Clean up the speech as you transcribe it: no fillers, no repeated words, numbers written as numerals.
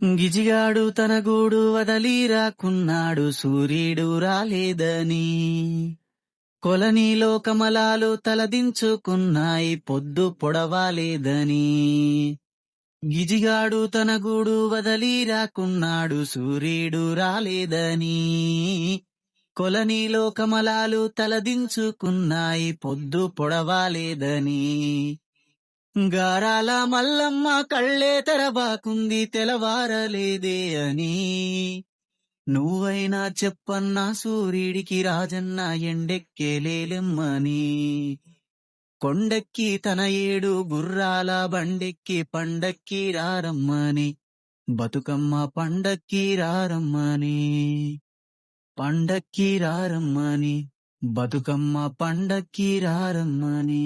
గిజిగాడు తన గూడు వదలి రాకున్నాడు సూర్యుడు రాలేదని. కొలనీలో కమలాలు తలదించుకున్నాయి పొద్దు పొడవాలేదని. గిజిగాడు తన గూడు వదలి రాకున్నాడు సూర్యుడు రాలేదని. కొలనీలో కమలాలు తలదించుకున్నాయి పొద్దు పొడవాలేదని. గారాల మల్లమ్మ కళ్ళే తెరవాకుంది తెలవారలేదే అని. నువ్వైనా చెప్పన్నా సూర్యుడికి రాజన్న ఎండెక్కేలేలెమ్మని. కొండెక్కి తన 7 గుర్రాల బండెక్కి పండక్కి రారమ్మని. బతుకమ్మ పండక్కి రారమ్మని. పండక్కి రారమ్మని. బతుకమ్మ పండక్కి రారమ్మని.